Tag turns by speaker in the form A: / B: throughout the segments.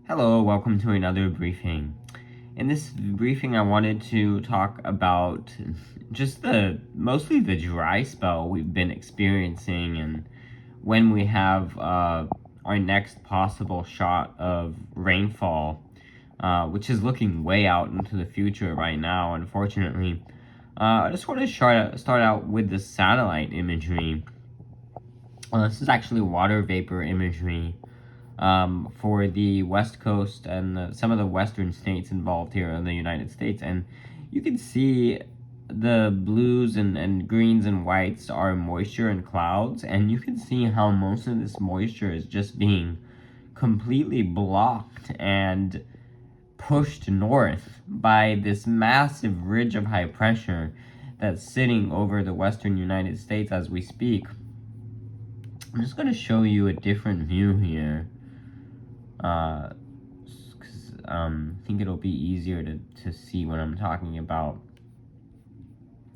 A: Hello, welcome to another briefing. In this briefing, I wanted to talk about just mostly the dry spell we've been experiencing and when we have our next possible shot of rainfall, which is looking way out into the future right now, unfortunately. I just want to start out with the satellite imagery. This is actually water vapor imagery for the West Coast and some of the western states involved here in the United States. And you can see the blues and greens and whites are moisture and clouds. And you can see how most of this moisture is just being completely blocked and pushed north by this massive ridge of high pressure that's sitting over the western United States as we speak. I'm just going to show you a different view here. I think it'll be easier to see what I'm talking about.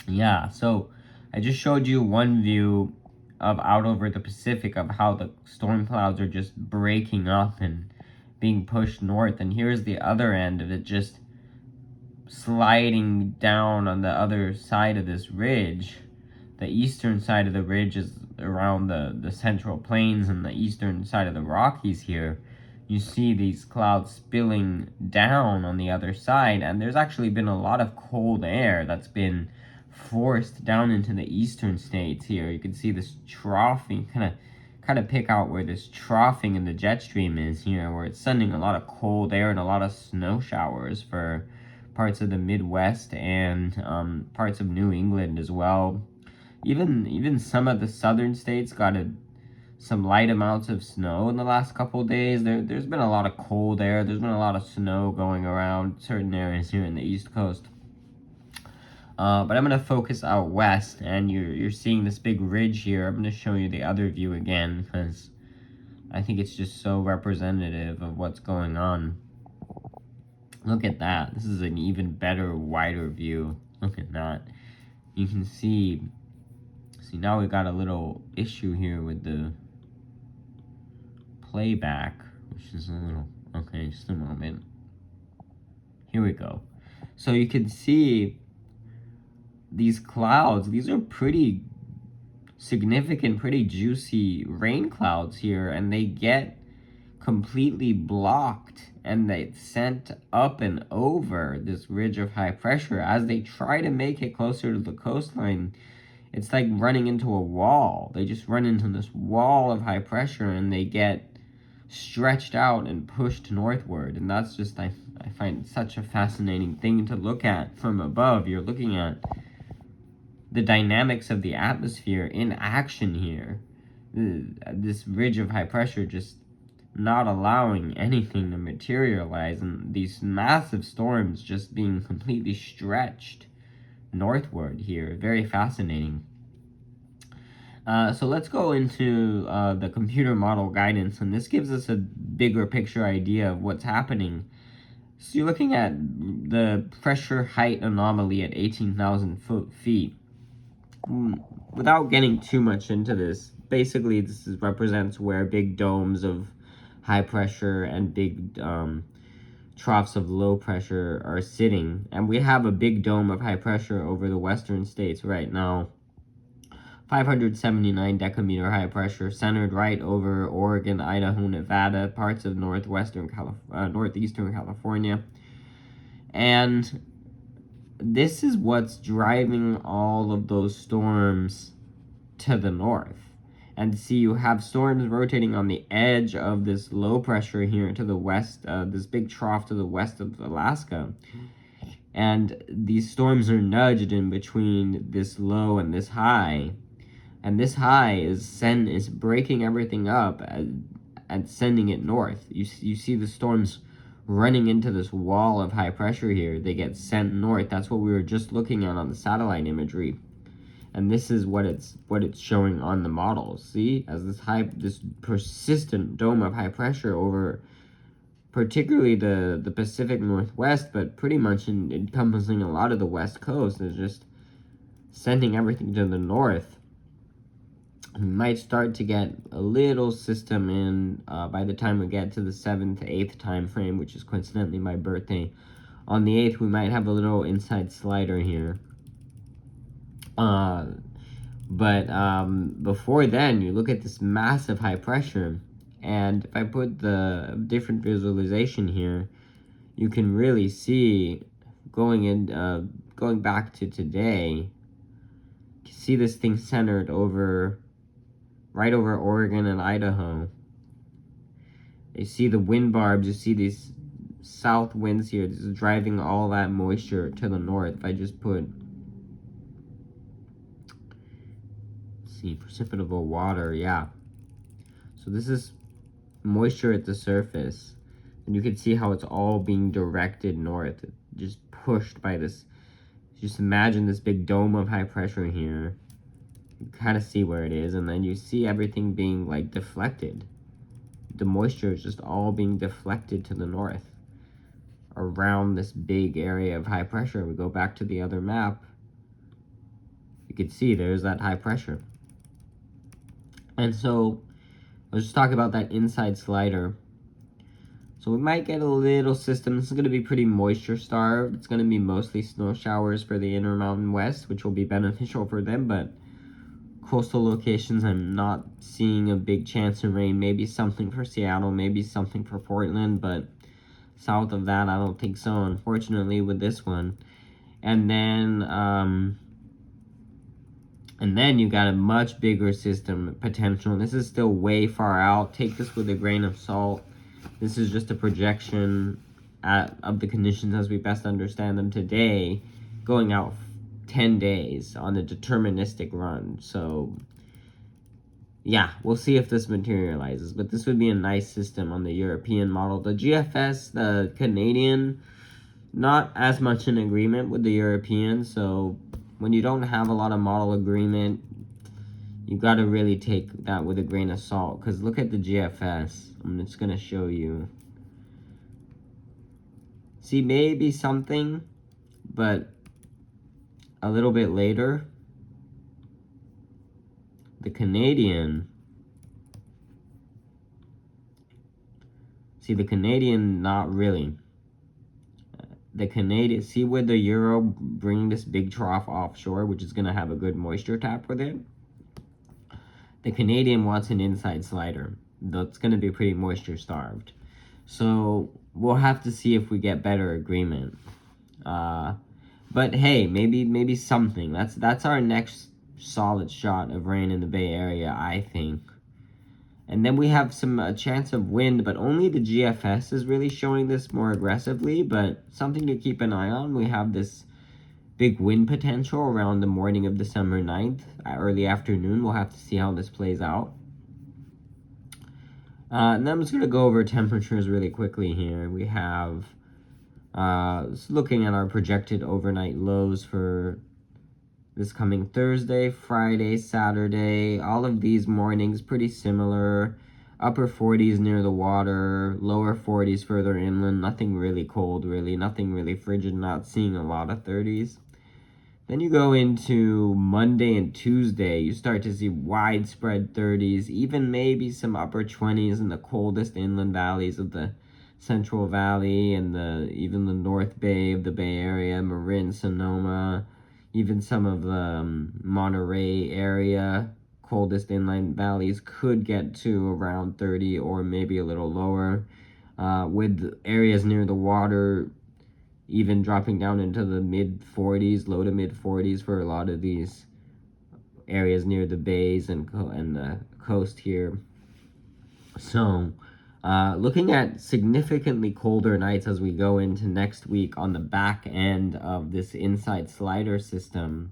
A: Yeah, so I just showed you one view of out over the Pacific of how the storm clouds are just breaking up and being pushed north, and here's the other end of it just sliding down on the other side of this ridge. The eastern side of the ridge is around the Central Plains, and the eastern side of the Rockies here. You see these clouds spilling down on the other side, and there's actually been a lot of cold air that's been forced down into the eastern states here. You can see this troughing, kind of pick out where this troughing in the jet stream is here, where it's sending a lot of cold air and a lot of snow showers for parts of the Midwest and parts of New England as well. Even some of the southern states got some light amounts of snow in the last couple of days. There's been a lot of cold air. There's been a lot of snow going around certain areas here in the East Coast. But I'm going to focus out west, and you're seeing this big ridge here. I'm going to show you the other view again, because I think it's just so representative of what's going on. Look at that. This is an even better, wider view. Look at that. You can see now we got a little issue here with the playback, which is a little, okay, just a moment. Here we go. So you can see these clouds. These are pretty significant, pretty juicy rain clouds here, and they get completely blocked and they sent up and over this ridge of high pressure as they try to make it closer to the coastline. It's like running into a wall. They just run into this wall of high pressure and they get stretched out and pushed northward. And that's just, I find such a fascinating thing to look at from above. You're looking at the dynamics of the atmosphere in action here. This ridge of high pressure just not allowing anything to materialize, and these massive storms just being completely stretched northward here. Very fascinating. So let's go into the computer model guidance, and this gives us a bigger picture idea of what's happening. So you're looking at the pressure height anomaly at 18,000 feet. Without getting too much into this, basically this represents where big domes of high pressure and big troughs of low pressure are sitting. And we have a big dome of high pressure over the western states right now. 579 decameter high pressure centered right over Oregon, Idaho, Nevada, parts of northeastern California. And this is what's driving all of those storms to the north. And see, you have storms rotating on the edge of this low pressure here to the west, this big trough to the west of Alaska. And these storms are nudged in between this low and this high. And this high is breaking everything up and sending it north. You see the storms running into this wall of high pressure here. They get sent north. That's what we were just looking at on the satellite imagery. And this is what it's showing on the models. See, as this persistent dome of high pressure over particularly the Pacific Northwest, but pretty much encompassing a lot of the West Coast, is just sending everything to the north. We might start to get a little system in by the time we get to the 7th, 8th time frame, which is coincidentally my birthday. On the 8th, we might have a little inside slider here. But before then, you look at this massive high pressure, and if I put the different visualization here, you can really see going back to today. You see this thing centered right over Oregon and Idaho. You see the wind barbs. You see these south winds here. This is driving all that moisture to the north. If I just put precipitable water, yeah. So this is moisture at the surface, and you can see how it's all being directed north, just pushed by this. Just imagine this big dome of high pressure here. You kind of see where it is, and then you see everything being like deflected. The moisture is just all being deflected to the north around this big area of high pressure. We go back to the other map. You can see there's that high pressure. And so let's just talk about that inside slider. So we might get a little system. This is going to be pretty moisture starved. It's going to be mostly snow showers for the Intermountain West, which will be beneficial for them, but coastal locations, I'm not seeing a big chance of rain. Maybe something for Seattle, maybe something for Portland, but south of that, I don't think so, unfortunately, with this one. And then you got a much bigger system potential. This is still way far out. Take this with a grain of salt. This is just a projection of the conditions as we best understand them today, going out 10 days on a deterministic run. So yeah, we'll see if this materializes, but this would be a nice system on the European model. The GFS, the Canadian, not as much in agreement with the European. So when you don't have a lot of model agreement, you got to really take that with a grain of salt, because look at the GFS. I'm just going to show you. See, maybe something, but a little bit later, the Canadian, see the Canadian, not really. The Canadian, see where the Euro bringing this big trough offshore, which is going to have a good moisture tap with it. The Canadian wants an inside slider. That's going to be pretty moisture starved. So we'll have to see if we get better agreement. But hey, maybe something. That's our next solid shot of rain in the Bay Area, I think. And then we have a chance of wind, but only the GFS is really showing this more aggressively, but something to keep an eye on. We have this big wind potential around the morning of December 9th, early afternoon. We'll have to see how this plays out. And then I'm just going to go over temperatures really quickly here. We have, looking at our projected overnight lows for this coming Thursday, Friday, Saturday. All of these mornings pretty similar. Upper 40s near the water, lower 40s further inland. Nothing really cold, really. Nothing really frigid. Not seeing a lot of 30s. Then you go into Monday and Tuesday. You start to see widespread 30s, even maybe some upper 20s in the coldest inland valleys of the Central Valley and even the North Bay of the Bay Area, Marin, Sonoma. Even some of the Monterey area, coldest inland valleys, could get to around 30 or maybe a little lower. With areas near the water even dropping down into the mid-40s, low to mid-40s for a lot of these areas near the bays and the coast here. So looking at significantly colder nights as we go into next week on the back end of this inside slider system.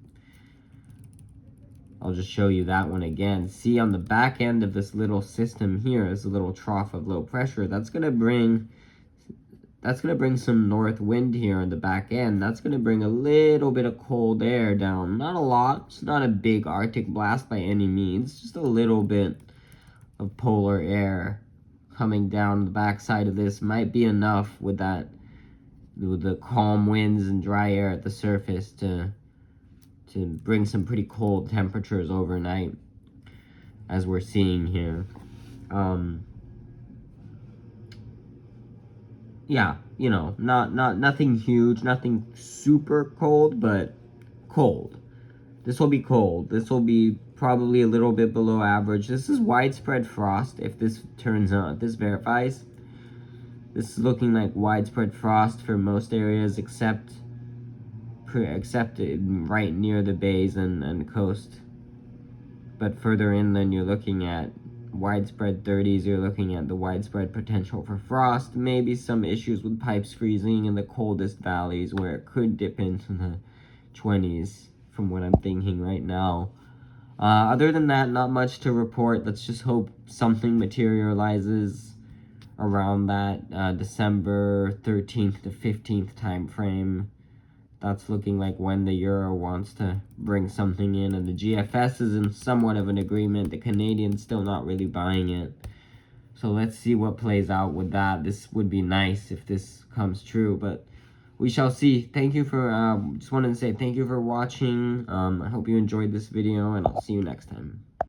A: I'll just show you that one again. See, on the back end of this little system here, this little trough of low pressure, that's going to bring some north wind here on the back end. That's going to bring a little bit of cold air down. Not a lot. It's not a big Arctic blast by any means. Just a little bit of polar air coming down the backside of this. Might be enough with the calm winds and dry air at the surface to bring some pretty cold temperatures overnight. as we're seeing here. Yeah, you know, nothing huge, nothing super cold, but cold. This will be cold. This will be probably a little bit below average. This is widespread frost if this turns on, if this verifies. This is looking like widespread frost for most areas except right near the bays and coast. But further inland, you're looking at widespread 30s. You're looking at the widespread potential for frost. Maybe some issues with pipes freezing in the coldest valleys where it could dip into the 20s from what I'm thinking right now. Other than that, not much to report. Let's just hope something materializes around that December 13th to 15th time frame. That's looking like when the Euro wants to bring something in, and the GFS is in somewhat of an agreement. The Canadians still not really buying it. So let's see what plays out with that. This would be nice if this comes true, but we shall see. Thank you for, just wanted to say thank you for watching. I hope you enjoyed this video, and I'll see you next time.